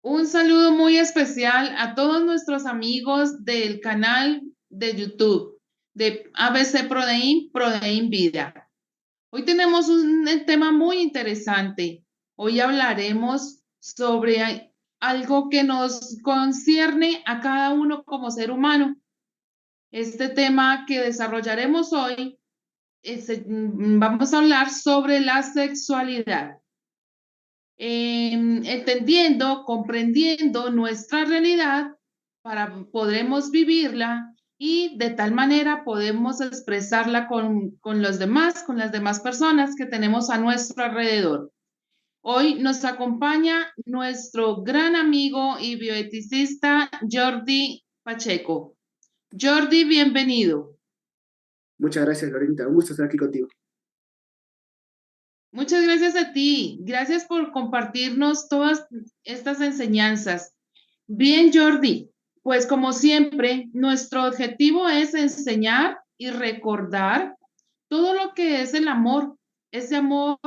Un saludo muy especial a todos nuestros amigos del canal de YouTube de ABC Protein Vida. Hoy tenemos un tema muy interesante. Hoy hablaremos sobre algo que nos concierne a cada uno como ser humano. Este tema que desarrollaremos hoy, vamos a hablar sobre la sexualidad. Entendiendo, comprendiendo nuestra realidad podremos vivirla y de tal manera podemos expresarla con los demás, con las demás personas que tenemos a nuestro alrededor. Hoy nos acompaña nuestro gran amigo y bioeticista Jordi Pacheco. Jordi, bienvenido. Muchas gracias, Lorenta. Un gusto estar aquí contigo. Muchas gracias a ti. Gracias por compartirnos todas estas enseñanzas. Bien, Jordi, pues como siempre, nuestro objetivo es enseñar y recordar todo lo que es el amor, ese amor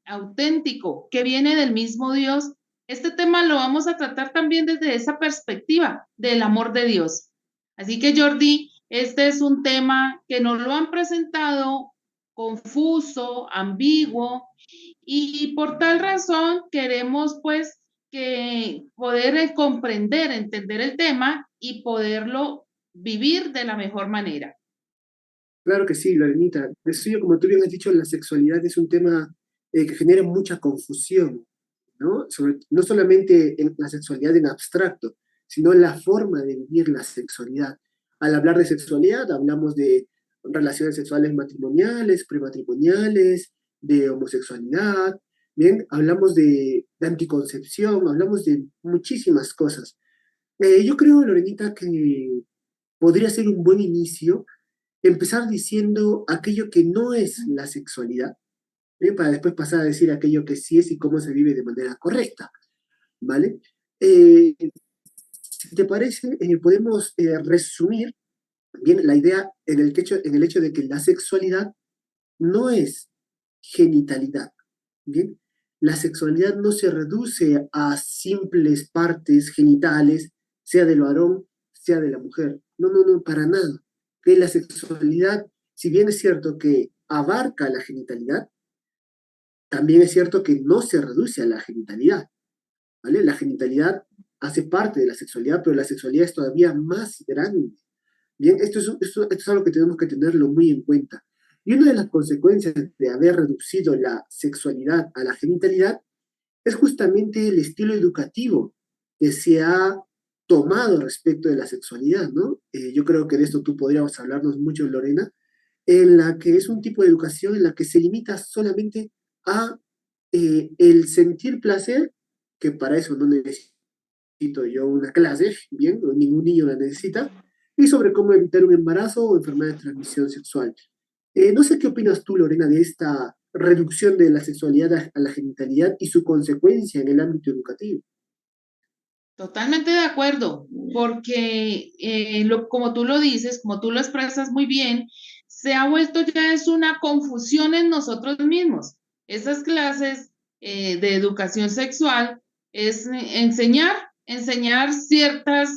auténtico que viene del mismo Dios. Este tema lo vamos a tratar también desde esa perspectiva del amor de Dios. Así que, Jordi, este es un tema que nos lo han presentado confuso, ambiguo, y por tal razón queremos pues que poder comprender, entender el tema y poderlo vivir de la mejor manera. Claro que sí, Lorenita. De suyo, como tú bien has dicho, la sexualidad es un tema que genera mucha confusión, ¿no? No solamente en la sexualidad en abstracto, sino la forma de vivir la sexualidad. Al hablar de sexualidad, hablamos de relaciones sexuales matrimoniales, prematrimoniales, de homosexualidad, bien, hablamos de anticoncepción, hablamos de muchísimas cosas. Yo creo, Lorenita, que podría ser un buen inicio empezar diciendo aquello que no es la sexualidad, ¿bien? Para después pasar a decir aquello que sí es y cómo se vive de manera correcta, ¿vale? Eh, si te parece, podemos resumir bien la idea en el hecho de que la sexualidad no es genitalidad, ¿bien? La sexualidad no se reduce a simples partes genitales, sea del varón, sea de la mujer. No, no, no, para nada. Que la sexualidad, si bien es cierto que abarca la genitalidad, también es cierto que no se reduce a la genitalidad, ¿vale? La genitalidad hace parte de la sexualidad, pero la sexualidad es todavía más grande. Bien, esto es algo que tenemos que tenerlo muy en cuenta. Y una de las consecuencias de haber reducido la sexualidad a la genitalidad es justamente el estilo educativo que se ha tomado respecto de la sexualidad, ¿no? Yo creo que de esto tú podríamos hablarnos mucho, Lorena, en la que es un tipo de educación en la que se limita solamente a el sentir placer, que para eso no necesito yo una clase, bien, ningún niño la necesita, y sobre cómo evitar un embarazo o enfermedad de transmisión sexual. No sé qué opinas tú, Lorena, de esta reducción de la sexualidad a la genitalidad y su consecuencia en el ámbito educativo. Totalmente de acuerdo, porque como tú lo dices, como tú lo expresas muy bien, se ha vuelto ya es una confusión en nosotros mismos. Esas clases de educación sexual es enseñar ciertos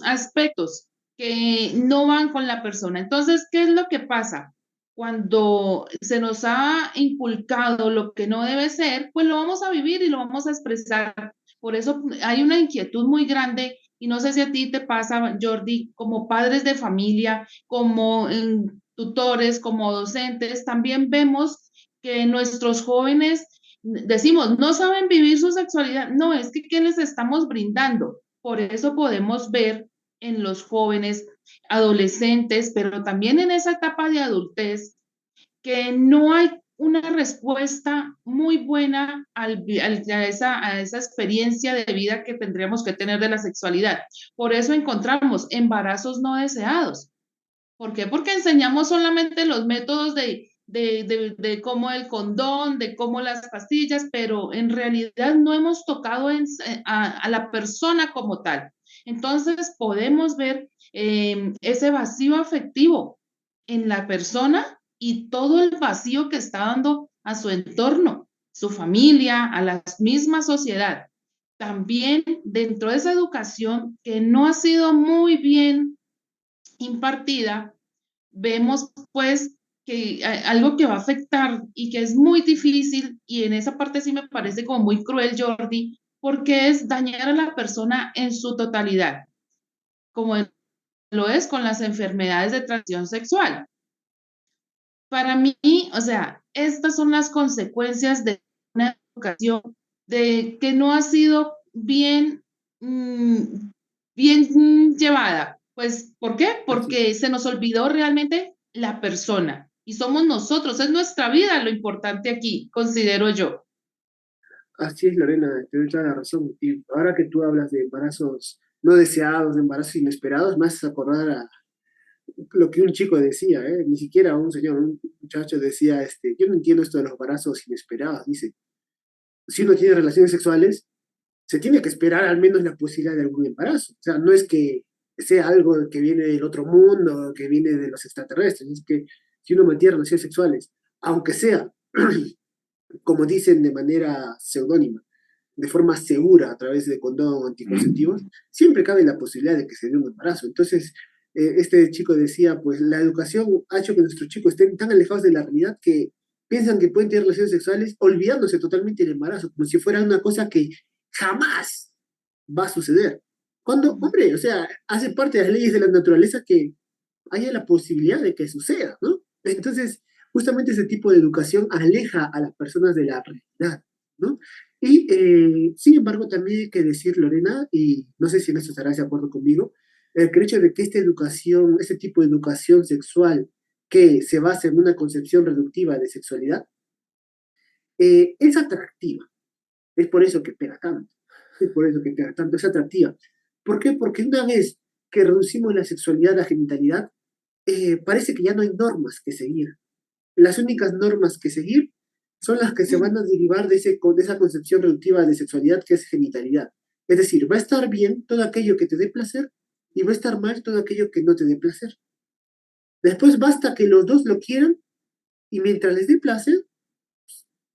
aspectos que no van con la persona. Entonces, ¿qué es lo que pasa? Cuando se nos ha inculcado lo que no debe ser, pues lo vamos a vivir y lo vamos a expresar. Por eso hay una inquietud muy grande y no sé si a ti te pasa, Jordi, como padres de familia, como tutores, como docentes, también vemos que nuestros jóvenes decimos, no saben vivir su sexualidad. No, es que ¿qué les estamos brindando? Por eso podemos ver en los jóvenes, adolescentes, pero también en esa etapa de adultez, que no hay una respuesta muy buena a esa experiencia de vida que tendríamos que tener de la sexualidad. Por eso encontramos embarazos no deseados. ¿Por qué? Porque enseñamos solamente los métodos de cómo el condón, de cómo las pastillas, pero en realidad no hemos tocado a la persona como tal. Entonces podemos ver ese vacío afectivo en la persona y todo el vacío que está dando a su entorno, su familia, a la misma sociedad. también dentro de esa educación que no ha sido muy bien impartida, vemos pues que algo que va a afectar y que es muy difícil, y en esa parte sí me parece como muy cruel, Jordi, porque es dañar a la persona en su totalidad, como lo es con las enfermedades de transmisión sexual. Para mí, o sea, estas son las consecuencias de una educación de que no ha sido bien, bien llevada. Pues, ¿por qué? Así, Porque se nos olvidó realmente la persona y somos nosotros, es nuestra vida lo importante aquí, considero yo. así es, Lorena, te doy toda la razón. Y ahora que tú hablas de embarazos no deseados, de embarazos inesperados, me haces acordar a lo que un chico decía, ¿eh? Ni siquiera un señor, un muchacho decía, yo no entiendo esto de los embarazos inesperados. Dice, si uno tiene relaciones sexuales, se tiene que esperar al menos la posibilidad de algún embarazo. O sea, no es que sea algo que viene del otro mundo, que viene de los extraterrestres, es que si uno mantiene relaciones sexuales, aunque sea, como dicen, de manera seudónima, de forma segura a través de condón o anticonceptivos, siempre cabe la posibilidad de que se dé un embarazo. Entonces, este chico decía, pues la educación ha hecho que nuestros chicos estén tan alejados de la realidad que piensan que pueden tener relaciones sexuales olvidándose totalmente del embarazo, como si fuera una cosa que jamás va a suceder. Cuando, hombre, o sea, hace parte de las leyes de la naturaleza que haya la posibilidad de que suceda, ¿no? Entonces, justamente ese tipo de educación aleja a las personas de la realidad, ¿no? Y, sin embargo, también hay que decir, Lorena, y no sé si en esto estarás de acuerdo conmigo, que el hecho de que esta educación, este tipo de educación sexual que se basa en una concepción reductiva de sexualidad, es atractiva. Es por eso que pega tanto. Es por eso que pega tanto. Es atractiva. ¿Por qué? Porque una vez que reducimos la sexualidad a la genitalidad, parece que ya no hay normas que seguir. Las únicas normas que seguir son las que se van a derivar de esa concepción reductiva de sexualidad que es genitalidad. Es decir, va a estar bien todo aquello que te dé placer y va a estar mal todo aquello que no te dé placer. Después basta que los dos lo quieran y mientras les dé placer,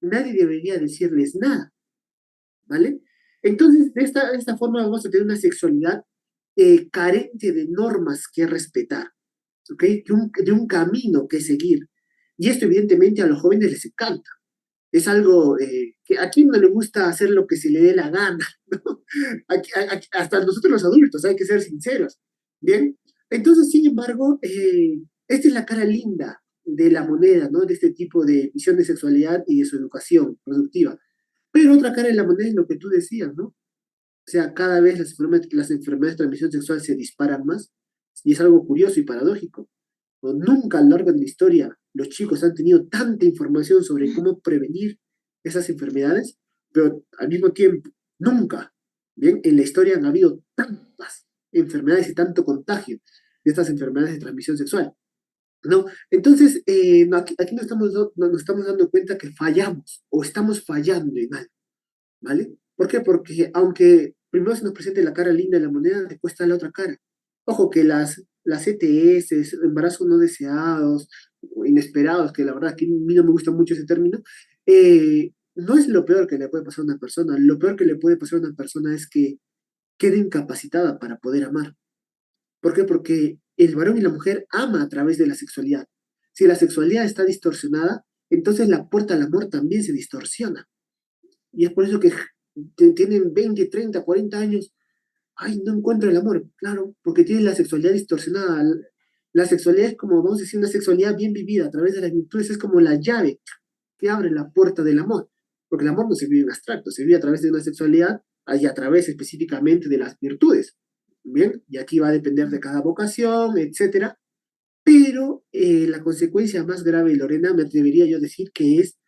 nadie debería decirles nada, ¿vale? Entonces, de esta forma vamos a tener una sexualidad carente de normas que respetar, ¿ok? De un camino que seguir. Y esto evidentemente a los jóvenes les encanta. Es algo que a quien no le gusta hacer lo que se le dé la gana, ¿no? Hasta nosotros los adultos, hay que ser sinceros, ¿bien? Entonces, sin embargo, esta es la cara linda de la moneda, ¿no? De este tipo de visión de sexualidad y de su educación productiva. Pero otra cara de la moneda es lo que tú decías, ¿no? O sea, cada vez las enfermedades de transmisión sexual se disparan más y es algo curioso y paradójico. O nunca a lo largo de la historia los chicos han tenido tanta información sobre cómo prevenir esas enfermedades, pero al mismo tiempo, nunca, bien, en la historia han habido tantas enfermedades y tanto contagio de estas enfermedades de transmisión sexual, ¿no? Entonces, no, aquí nos estamos dando cuenta que fallamos o estamos fallando en algo, ¿vale? ¿Por qué? Porque aunque primero se nos presente la cara linda de la moneda, después está la otra cara. Ojo que las ETS, embarazos no deseados, o inesperados, que la verdad que a mí no me gusta mucho ese término, no es lo peor que le puede pasar a una persona. Lo peor que le puede pasar a una persona es que quede incapacitada para poder amar. ¿Por qué? Porque el varón y la mujer ama a través de la sexualidad. Si la sexualidad está distorsionada, entonces la puerta al amor también se distorsiona. Y es por eso que tienen 20, 30, 40 años. Ay, no encuentro el amor. Claro, porque tienen la sexualidad distorsionada. La sexualidad es como, vamos a decir, una sexualidad bien vivida a través de las virtudes. Es como la llave que abre la puerta del amor. Porque el amor no se vive en abstracto, se vive a través de una sexualidad y a través específicamente de las virtudes. Bien, y aquí va a depender de cada vocación, etcétera. Pero la consecuencia más grave, Lorena, me atrevería yo a decir que es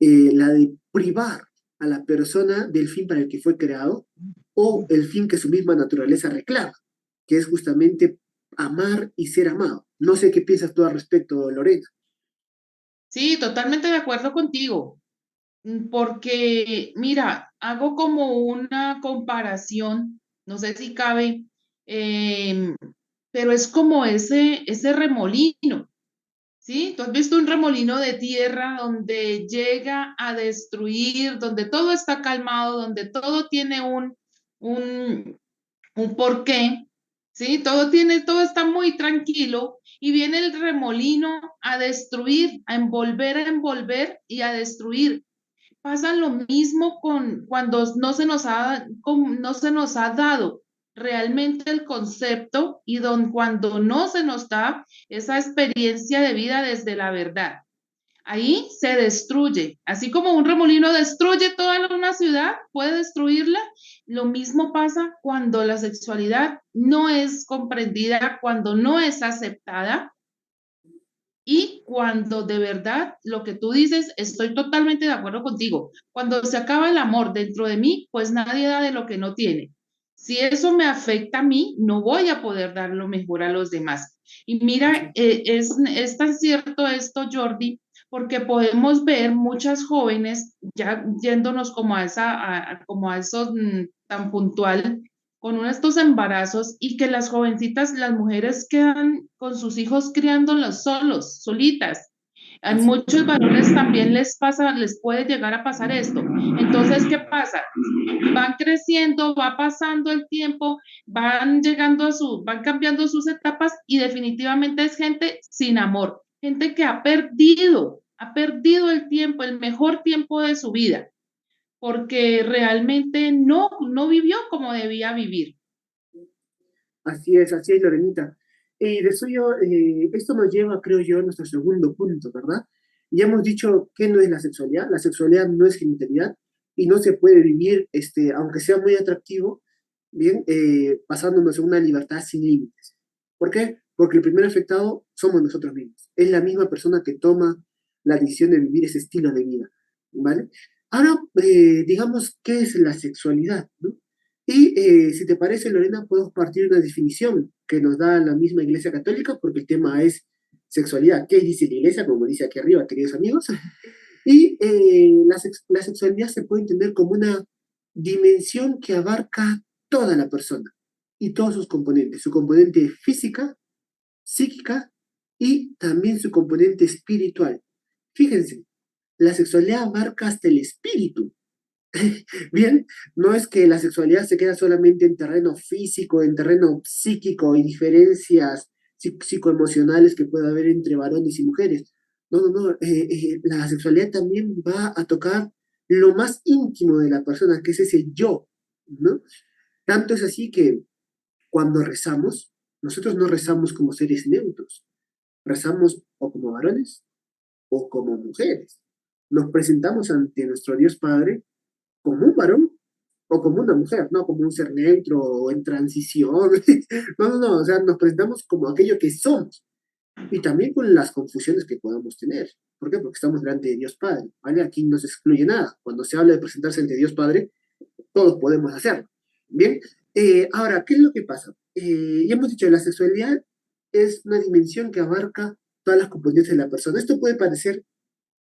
la de privar a la persona del fin para el que fue creado o el fin que su misma naturaleza reclama, que es justamente amar y ser amado. No sé qué piensas tú al respecto, Lorena. Sí, totalmente de acuerdo contigo, porque mira, hago como una comparación, no sé si cabe, em, pero es como ese remolino. ¿Sí? ¿Tú has visto un remolino de tierra donde llega a destruir, donde todo está calmado, donde todo tiene un, un porqué, ¿sí? Todo está muy tranquilo y viene el remolino a destruir, a envolver y a destruir. Pasa lo mismo con cuando no se nos ha dado realmente el concepto y cuando no se nos da esa experiencia de vida desde la verdad. Ahí se destruye, así como un remolino destruye toda una ciudad, puede destruirla. Lo mismo pasa cuando la sexualidad no es comprendida, cuando no es aceptada y cuando de verdad lo que tú dices, estoy totalmente de acuerdo contigo. Cuando se acaba el amor dentro de mí, pues nadie da de lo que no tiene. Si eso me afecta a mí, no voy a poder dar lo mejor a los demás. Y mira, es tan cierto esto, Jordi, porque podemos ver muchas jóvenes ya yéndonos como como a eso tan puntual, con uno de estos embarazos y que las jovencitas, las mujeres quedan con sus hijos criándolos solos, solitas. A Así es. muchos varones también les pasa, les puede llegar a pasar esto. Entonces, ¿qué pasa? Van creciendo, va pasando el tiempo, van cambiando sus etapas y definitivamente es gente sin amor, gente que ha perdido el tiempo, el mejor tiempo de su vida, porque realmente no vivió como debía vivir. Así es, Lorenita. Y de suyo, esto nos lleva, creo yo, a nuestro segundo punto, ¿verdad? Ya hemos dicho que no es la sexualidad. La sexualidad no es genitalidad y no se puede vivir, aunque sea muy atractivo, bien, basándonos en una libertad sin límites. ¿Por qué? Porque el primer afectado somos nosotros mismos. Es la misma persona que toma la decisión de vivir ese estilo de vida, ¿vale? Ahora, digamos, ¿qué es la sexualidad, ¿no? Y si te parece, Lorena, podemos partir de una definición que nos da la misma Iglesia Católica, porque el tema es sexualidad. ¿Qué dice la Iglesia? Como dice aquí arriba, queridos amigos. Y la sexualidad se puede entender como una dimensión que abarca toda la persona y todos sus componentes, su componente física, psíquica y también su componente espiritual. Fíjense, la sexualidad abarca hasta el espíritu. Bien, no es que la sexualidad se queda solamente en terreno físico, en terreno psíquico y diferencias psicoemocionales que puede haber entre varones y mujeres. No, no, no. La sexualidad también va a tocar lo más íntimo de la persona, que es ese yo, ¿no? Tanto es así que cuando rezamos, nosotros no rezamos como seres neutros, rezamos o como varones o como mujeres. Nos presentamos ante nuestro Dios Padre como un varón o como una mujer, no como un ser neutro o en transición. No, no, no, o sea, nos presentamos como aquello que somos y también con las confusiones que podamos tener. ¿Por qué? Porque estamos delante de Dios Padre, ¿vale? Aquí no se excluye nada. Cuando se habla de presentarse ante Dios Padre, todos podemos hacerlo. Bien, ahora, ¿qué es lo que pasa? Ya hemos dicho, la sexualidad es una dimensión que abarca todas las componentes de la persona. Esto puede parecer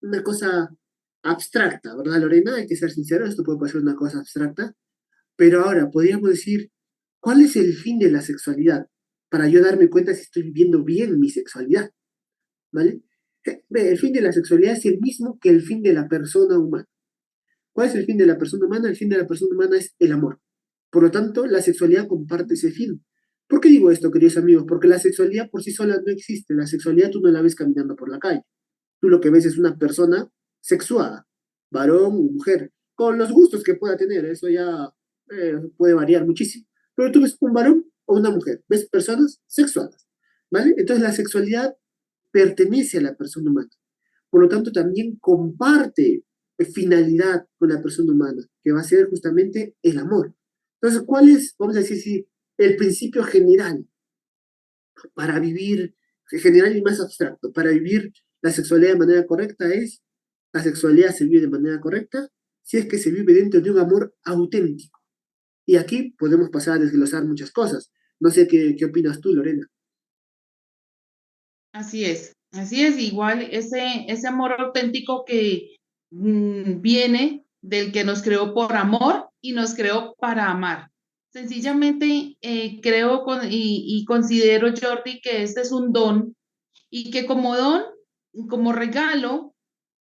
una cosa abstracta, ¿verdad, Lorena? Hay que ser sincero, esto puede parecer una cosa abstracta, pero ahora podríamos decir, ¿cuál es el fin de la sexualidad? Para yo darme cuenta si estoy viviendo bien mi sexualidad, ¿vale? Ve, el fin de la sexualidad es el mismo que el fin de la persona humana. ¿Cuál es el fin de la persona humana? El fin de la persona humana es el amor. Por lo tanto, la sexualidad comparte ese fin. ¿Por qué digo esto, queridos amigos? Porque la sexualidad por sí sola no existe. La sexualidad tú no la ves caminando por la calle. Tú lo que ves es una persona sexuada, varón o mujer, con los gustos que pueda tener, eso ya puede variar muchísimo. Pero tú ves un varón o una mujer, ves personas sexuadas, ¿vale? Entonces la sexualidad pertenece a la persona humana. Por lo tanto, también comparte finalidad con la persona humana, que va a ser justamente el amor. Entonces, ¿cuál es, vamos a decir, si el principio general para vivir, general y más abstracto, para vivir la sexualidad de manera correcta es, la sexualidad se vive de manera correcta si es que se vive dentro de un amor auténtico. Y aquí podemos pasar a desglosar muchas cosas. No sé qué opinas tú, Lorena. Así es, igual ese amor auténtico que viene del que nos creó por amor y nos creó para amar. Sencillamente creo y considero, Jordi, que este es un don y que como don, como regalo,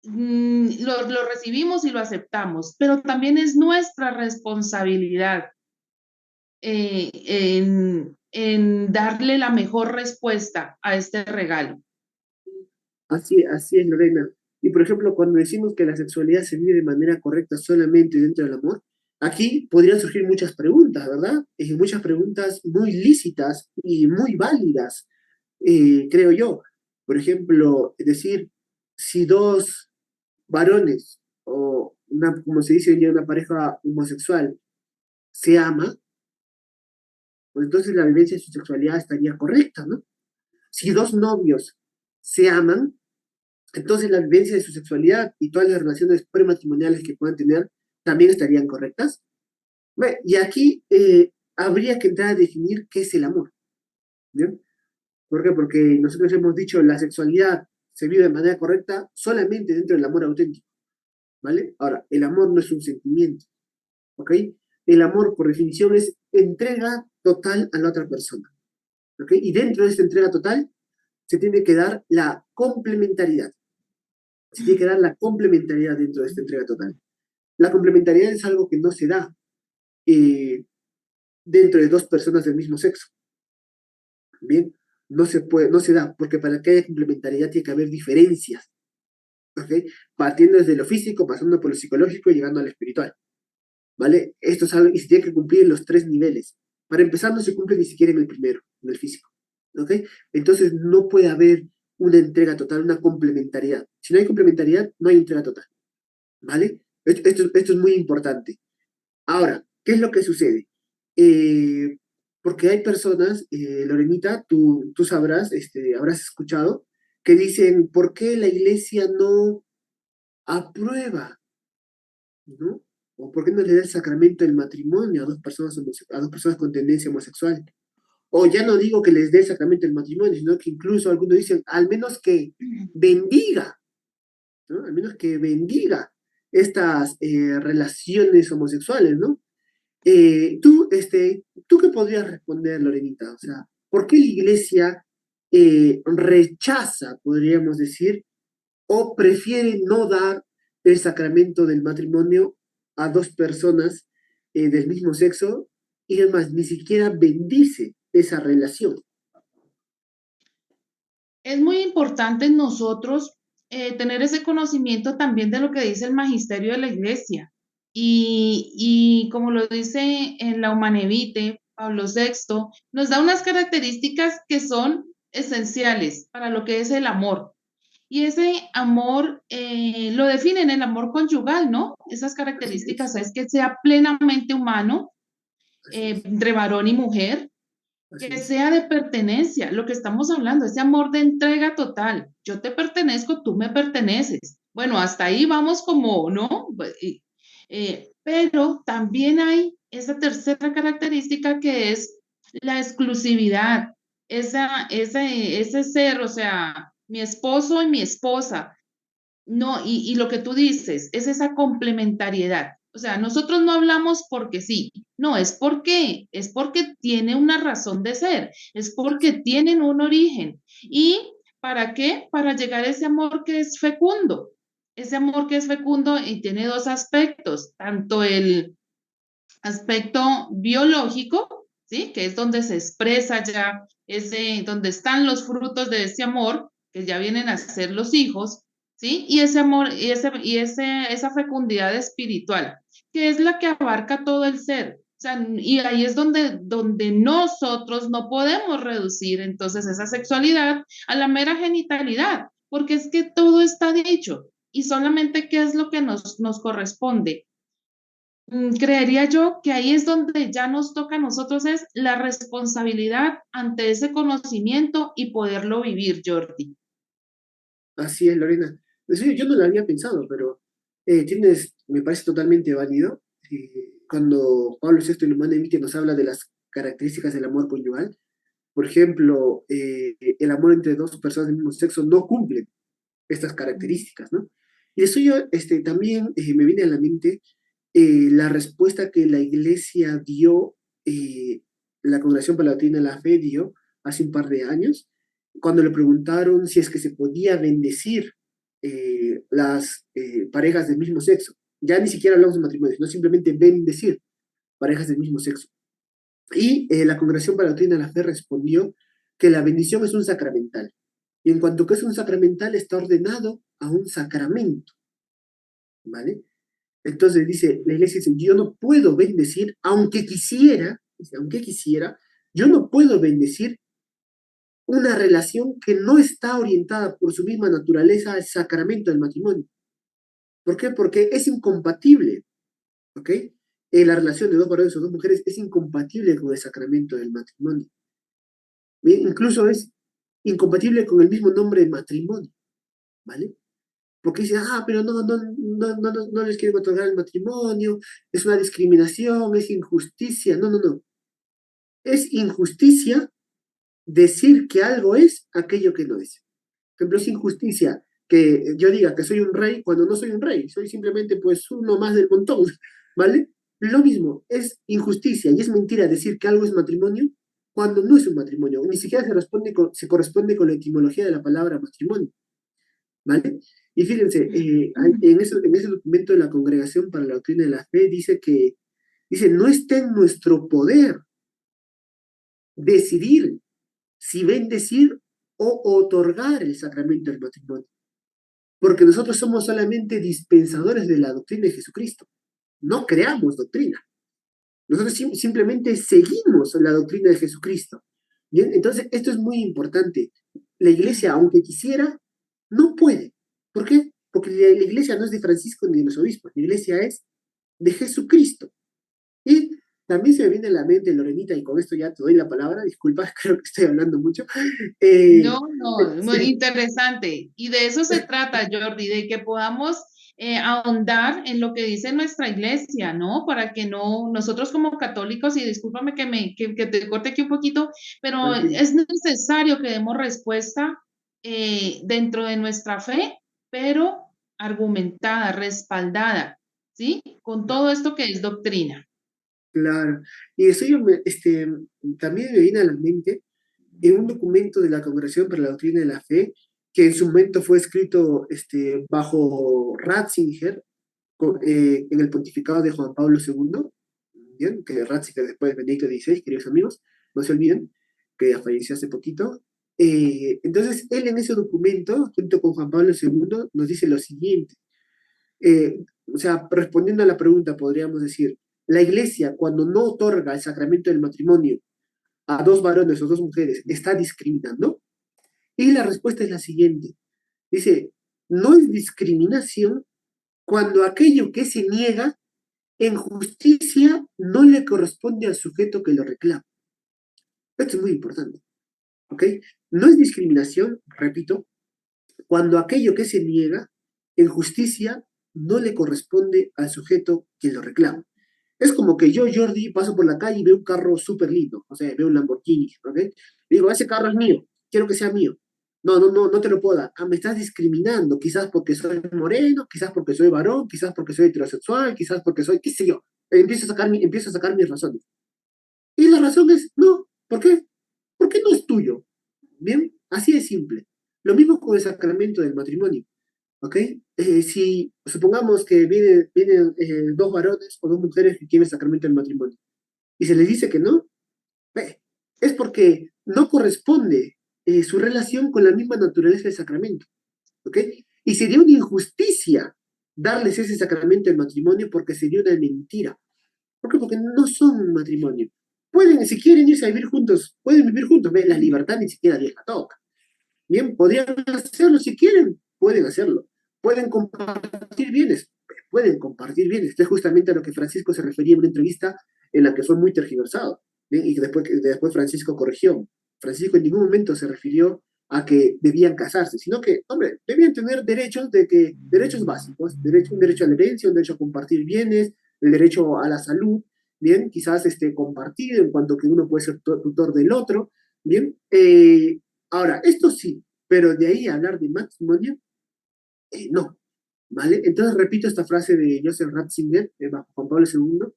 lo recibimos y lo aceptamos, pero también es nuestra responsabilidad en darle la mejor respuesta a este regalo. Así es, Lorena. Y por ejemplo, cuando decimos que la sexualidad se vive de manera correcta solamente dentro del amor, aquí podrían surgir muchas preguntas, ¿verdad? Muchas preguntas muy lícitas y muy válidas, creo yo. Por ejemplo, es decir, si dos varones o una, como se dice hoy en día, una pareja homosexual se ama, pues entonces la vivencia de su sexualidad estaría correcta, ¿no? Si dos novios se aman, entonces la vivencia de su sexualidad y todas las relaciones prematrimoniales que puedan tener también estarían correctas. Bueno, y aquí habría que entrar a definir qué es el amor. ¿Bien? ¿Por qué? Porque nosotros hemos dicho la sexualidad se vive de manera correcta solamente dentro del amor auténtico. ¿Vale? Ahora, el amor no es un sentimiento. ¿Ok? El amor, por definición, es entrega total a la otra persona. ¿Ok? Y dentro de esta entrega total se tiene que dar la complementariedad. Se tiene que dar la complementariedad dentro de esta entrega total. La complementariedad es algo que no se da eh, dentro de dos personas del mismo sexo. Bien, no se puede, no se da, porque para que haya complementariedad tiene que haber diferencias, ¿ok? Partiendo desde lo físico, pasando por lo psicológico y llegando al espiritual, ¿vale? Esto es algo, y se tiene que cumplir en los tres niveles. Para empezar, no se cumple ni siquiera en el primero, en el físico, ¿ok? Entonces no puede haber una entrega total, una complementariedad. Si no hay complementariedad, no hay entrega total, ¿vale? Esto es muy importante. Ahora, ¿qué es lo que sucede? Eh, Porque hay personas, Lorenita, tú sabrás, habrás escuchado, que dicen, ¿por qué la iglesia no aprueba, ¿no? ¿O por qué no le da el sacramento del matrimonio a dos personas, a dos personas con tendencia homosexual? O ya no digo que les dé el sacramento del matrimonio, sino que incluso algunos dicen, al menos que bendiga, ¿no? Al menos que bendiga estas relaciones homosexuales, ¿no? ¿Tú qué podrías responder, Lorenita? O sea, ¿por qué la iglesia rechaza, podríamos decir, o prefiere no dar el sacramento del matrimonio a dos personas del mismo sexo y además ni siquiera bendice esa relación? Es muy importante en nosotros tener ese conocimiento también de lo que dice el magisterio de la iglesia. Y como lo dice en la Humanevite, Pablo VI, nos da unas características que son esenciales para lo que es el amor. Y ese amor lo definen el amor conyugal, ¿no? Esas Así es, características es que sea plenamente humano, así es, entre varón y mujer, así que es. sea de pertenencia, lo que estamos hablando, ese amor de entrega total. Yo te pertenezco, tú me perteneces. Bueno, hasta ahí vamos como, ¿no? Pero también hay esa tercera característica que es la exclusividad, ese ser, o sea, mi esposo y mi esposa, no, y lo que tú dices es esa complementariedad. O sea, nosotros no hablamos porque sí, no, es porque tiene una razón de ser, es porque tienen un origen. ¿Y para qué? Para llegar a ese amor que es fecundo. Ese amor que es fecundo y tiene dos aspectos, tanto el aspecto biológico, ¿sí? Que es donde se expresa ya ese, donde están los frutos de ese amor, que ya vienen a ser los hijos, ¿sí? Y ese amor, esa fecundidad espiritual, que es la que abarca todo el ser. O sea, y ahí es donde nosotros no podemos reducir entonces esa sexualidad a la mera genitalidad, porque es que todo está dicho y solamente qué es lo que nos corresponde. Creería yo que ahí es donde ya nos toca a nosotros es la responsabilidad ante ese conocimiento y poderlo vivir, Jordi. Así es, Lorena. En serio, yo no lo había pensado, pero me parece totalmente válido. Cuando Pablo VI en Humana Vitae nos habla de las características del amor conyugal, por ejemplo, el amor entre dos personas del mismo sexo no cumple estas características, ¿no? Y eso yo también me viene a la mente la respuesta que la Iglesia dio, la Congregación Palatina de la Fe dio hace un par de años, cuando le preguntaron si es que se podía bendecir las parejas del mismo sexo. Ya ni siquiera hablamos de matrimonio, sino simplemente bendecir parejas del mismo sexo. Y la Congregación para la Doctrina de la Fe respondió que la bendición es un sacramental. Y en cuanto que es un sacramental, está ordenado a un sacramento, ¿vale? Entonces dice, la iglesia dice, yo no puedo bendecir, aunque quisiera, dice, aunque quisiera, yo no puedo bendecir una relación que no está orientada por su misma naturaleza al sacramento del matrimonio. ¿Por qué? Porque es incompatible, ¿ok? La relación de dos varones o dos mujeres es incompatible con el sacramento del matrimonio. Bien, incluso es incompatible con el mismo nombre de matrimonio, ¿vale? Porque dicen, pero no les quieren otorgar el matrimonio, es una discriminación, es injusticia. No, no, no. Es injusticia decir que algo es aquello que no es. Por ejemplo, es injusticia que yo diga que soy un rey cuando no soy un rey, soy simplemente pues uno más del montón, ¿vale? Lo mismo, es injusticia y es mentira decir que algo es matrimonio cuando no es un matrimonio, ni siquiera se corresponde con la etimología de la palabra matrimonio, ¿vale? Y fíjense, en ese documento de la Congregación para la Doctrina de la Fe dice, no está en nuestro poder decidir si bendecir o otorgar el sacramento del matrimonio, porque nosotros somos solamente dispensadores de la doctrina de Jesucristo, no creamos doctrina, nosotros simplemente seguimos la doctrina de Jesucristo. Bien, entonces esto es muy importante. La iglesia, aunque quisiera, no puede. ¿Por qué? Porque la iglesia no es de Francisco ni de los obispos, la iglesia es de Jesucristo. Y también se me viene a la mente, Lorenita, y con esto ya te doy la palabra, disculpa, creo que estoy hablando mucho. No, no, muy Sí, interesante. Y de eso se trata, Jordi, de que podamos ahondar en lo que dice nuestra iglesia, ¿no? Para que no, nosotros como católicos, y discúlpame que te corte aquí un poquito, pero tranquilo. es necesario que demos respuesta dentro de nuestra fe, pero argumentada, respaldada, ¿sí? Con todo esto que es doctrina. Claro. Y eso también me viene a la mente en un documento de la Congregación para la Doctrina de la Fe, que en su momento fue escrito bajo Ratzinger, en el pontificado de Juan Pablo II, ¿bien? Que Ratzinger después de Benedicto XVI, queridos amigos, no se olviden, que ya falleció hace poquito. Entonces, él en ese documento, junto con Juan Pablo II, nos dice lo siguiente. O sea, respondiendo a la pregunta, podríamos decir, la iglesia cuando no otorga el sacramento del matrimonio a dos varones o dos mujeres, ¿está discriminando? Y la respuesta es la siguiente. Dice, no es discriminación cuando aquello que se niega en justicia no le corresponde al sujeto que lo reclama. Esto es muy importante, ¿ok? No es discriminación, repito, cuando aquello que se niega en justicia no le corresponde al sujeto que lo reclama. Es como que yo, Jordi, paso por la calle y veo un carro súper lindo, o sea, veo un Lamborghini, ¿ok? Digo, ese carro es mío, quiero que sea mío. No te lo puedo dar. Me estás discriminando, quizás porque soy moreno, quizás porque soy varón, quizás porque soy heterosexual, quizás porque soy, qué sé yo. Empiezo a sacar mis razones. Y la razón es, no, ¿por qué? Porque no es tuyo. Bien, así de simple. Lo mismo con el sacramento del matrimonio. ¿Ok? Si supongamos que vienen dos varones o dos mujeres que quieren el sacramento del matrimonio y se les dice que no, eh, es porque no corresponde su relación con la misma naturaleza del sacramento. ¿Ok? Y sería una injusticia darles ese sacramento del matrimonio porque sería una mentira. ¿Por qué? Porque no son un matrimonio. Pueden, si quieren irse a vivir juntos, pueden vivir juntos. ¿Ve? La libertad ni siquiera Dios la toca. Bien, podrían hacerlo si quieren, pueden hacerlo. Pueden compartir bienes, pueden compartir bienes. Esto es justamente a lo que Francisco se refería en una entrevista en la que fue muy tergiversado. Bien, y que después Francisco corrigió. Francisco en ningún momento se refirió a que debían casarse, sino que, hombre, debían tener derechos básicos, un derecho a la herencia, un derecho a compartir bienes, el derecho a la salud, bien, quizás compartir en cuanto que uno puede ser tutor del otro, bien. Ahora, esto sí, pero de ahí a hablar de matrimonio, no, ¿vale? Entonces repito esta frase de Joseph Ratzinger, bajo Juan Pablo II,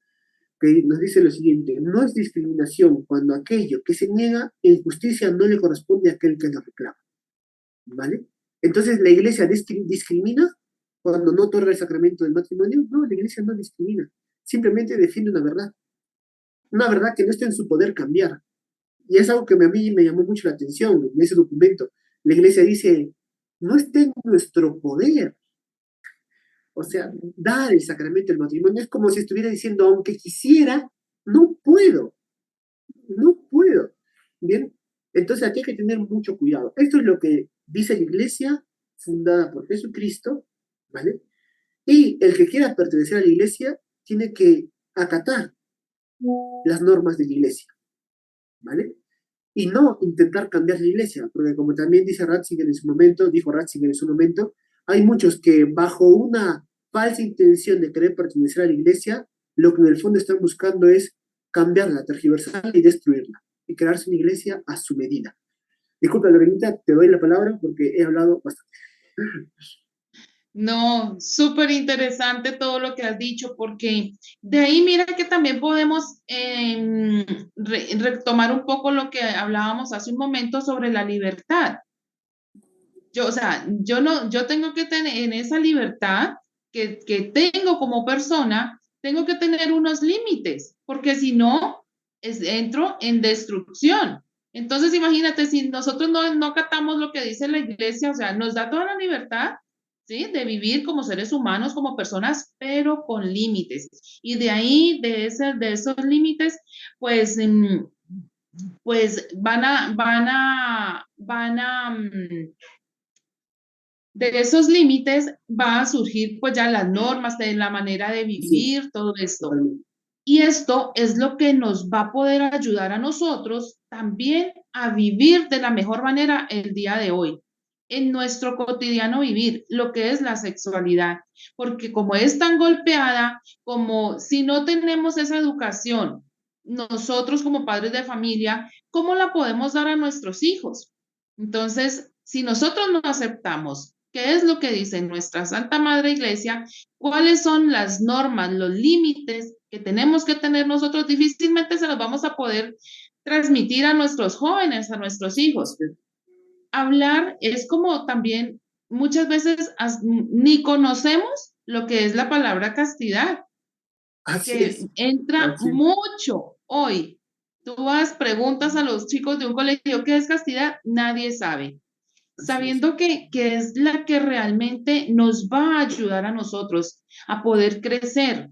que nos dice lo siguiente, no es discriminación cuando aquello que se niega en justicia no le corresponde a aquel que lo reclama, ¿vale? Entonces, ¿la iglesia discrimina cuando no otorga el sacramento del matrimonio? No, la iglesia no discrimina, simplemente defiende una verdad. una verdad que no está en su poder cambiar. Y es algo que a mí me llamó mucho la atención en ese documento. La iglesia dice, no está en nuestro poder. O sea, dar el sacramento del matrimonio es como si estuviera diciendo, aunque quisiera, no puedo, no puedo. Bien, entonces aquí hay que tener mucho cuidado. Esto es lo que dice la iglesia fundada por Jesucristo, ¿vale? Y el que quiera pertenecer a la iglesia tiene que acatar las normas de la iglesia, ¿vale? Y no intentar cambiar la iglesia, porque como también dice Ratzinger en su momento, dijo Ratzinger en su momento, hay muchos que bajo una falsa intención de querer pertenecer a la iglesia, lo que en el fondo están buscando es cambiarla, tergiversarla y destruirla, y crearse una iglesia a su medida. Disculpa, Lorenita, te doy la palabra porque he hablado bastante. No, súper interesante todo lo que has dicho, porque de ahí mira que también podemos retomar un poco lo que hablábamos hace un momento sobre la libertad. Yo, o sea, yo no, yo tengo que tener en esa libertad que tengo como persona, tengo que tener unos límites, porque si no, entro en destrucción. Entonces, imagínate, si nosotros no acatamos lo que dice la iglesia, o sea, nos da toda la libertad, ¿sí? De vivir como seres humanos, como personas, pero con límites. Y de ahí, de esos límites, pues, pues de esos límites va a surgir pues ya las normas de la manera de Así es, vivir, todo esto. totalmente. Y esto es lo que nos va a poder ayudar a nosotros también a vivir de la mejor manera el día de hoy, en nuestro cotidiano vivir, lo que es la sexualidad. Porque como es tan golpeada, como si no tenemos esa educación, nosotros como padres de familia, ¿cómo la podemos dar a nuestros hijos? Entonces, si nosotros no aceptamos qué es lo que dice nuestra Santa Madre Iglesia, cuáles son las normas, los límites que tenemos que tener nosotros, difícilmente se los vamos a poder transmitir a nuestros jóvenes, a nuestros hijos. Hablar es como también muchas veces ni conocemos lo que es la palabra castidad, Así que es, entra así es, mucho hoy. Tú vas, preguntas a los chicos de un colegio, ¿qué es castidad? Nadie sabe, así es. sabiendo que es la que realmente nos va a ayudar a nosotros a poder crecer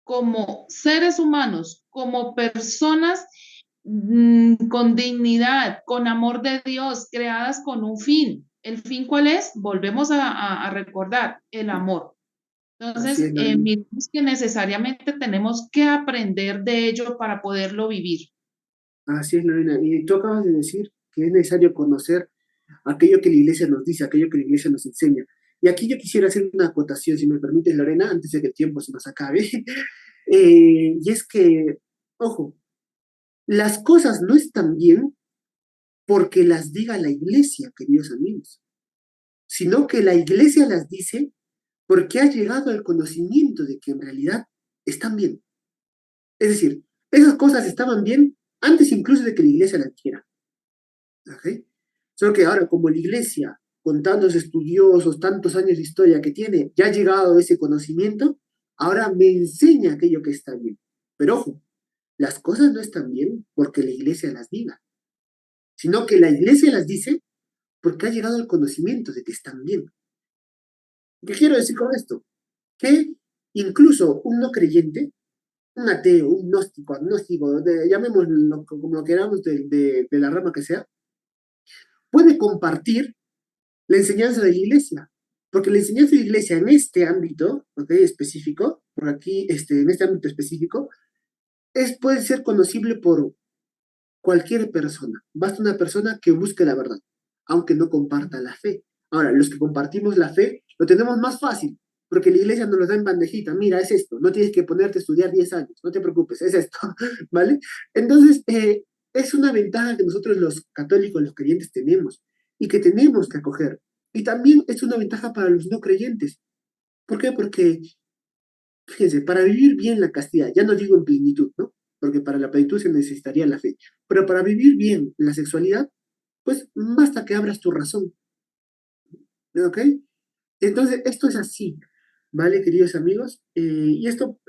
como seres humanos, como personas con dignidad, con amor de Dios, creadas con un fin. ¿El fin cuál es? Volvemos a recordar el amor. Así Entonces, es, Lorena. miremos que necesariamente tenemos que aprender de ello para poderlo vivir. Así es, Lorena. Y tú acabas de decir que es necesario conocer aquello que la iglesia nos dice, aquello que la iglesia nos enseña. Y aquí yo quisiera hacer una acotación, si me permites, Lorena, antes de que el tiempo se nos acabe. Y es que, ojo, las cosas no están bien porque las diga la iglesia, queridos amigos, sino que la iglesia las dice porque ha llegado al conocimiento de que en realidad están bien. Es decir, esas cosas estaban bien antes incluso de que la iglesia las dijera. ¿Ok? Solo que ahora, como la iglesia, con tantos estudiosos, tantos años de historia que tiene, ya ha llegado a ese conocimiento, ahora me enseña aquello que está bien. Pero ojo, las cosas no están bien porque la iglesia las diga, sino que la iglesia las dice porque ha llegado al conocimiento de que están bien. ¿Qué quiero decir con esto? Que incluso un no creyente, un ateo, un gnóstico, agnóstico, llamémoslo como lo queramos de la rama que sea, puede compartir la enseñanza de la iglesia. Porque la enseñanza de la iglesia en este ámbito, ¿okay? Específico, por aquí, en este ámbito específico, puede ser conocible por cualquier persona. Basta una persona que busque la verdad, aunque no comparta la fe. Ahora, los que compartimos la fe, lo tenemos más fácil, porque la iglesia nos lo da en bandejita. Mira, es esto, no tienes que ponerte a estudiar 10 años, no te preocupes, es esto, ¿vale? Entonces, es una ventaja que nosotros los católicos, los creyentes tenemos y que tenemos que acoger. Y también es una ventaja para los no creyentes. ¿Por qué? Porque, fíjense, para vivir bien la castidad, ya no digo en plenitud, ¿no? Porque para la plenitud se necesitaría la fe. Pero para vivir bien la sexualidad, pues basta que abras tu razón, ¿ok? Entonces, esto es así. ¿vale, queridos amigos? Y esto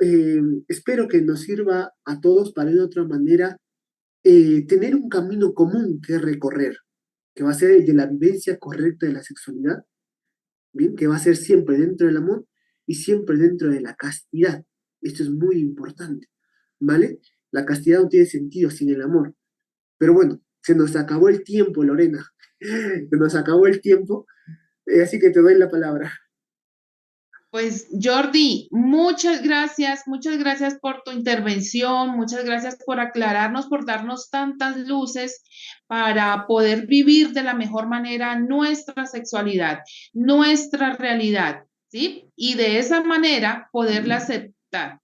espero que nos sirva a todos para de otra manera tener un camino común que recorrer, que va a ser el de la vivencia correcta de la sexualidad, ¿bien? Que va a ser siempre dentro del amor y siempre dentro de la castidad. Esto es muy importante, ¿vale? La castidad no tiene sentido sin el amor. Pero bueno, se nos acabó el tiempo, Lorena. Se nos acabó el tiempo, así que te doy la palabra. Pues Jordi, muchas gracias por tu intervención, muchas gracias por aclararnos, por darnos tantas luces para poder vivir de la mejor manera nuestra sexualidad, nuestra realidad, ¿sí? Y de esa manera poderla aceptar.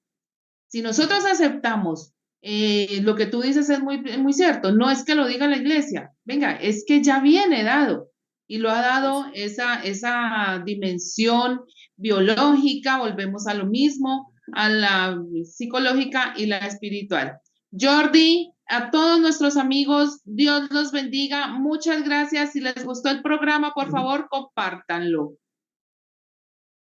Si nosotros aceptamos lo que tú dices es muy cierto, no es que lo diga la iglesia, venga, es que ya viene dado y lo ha dado esa dimensión biológica, volvemos a lo mismo, a la psicológica y la espiritual. Jordi, a todos nuestros amigos, Dios los bendiga, muchas gracias. Si les gustó el programa, por favor, compártanlo.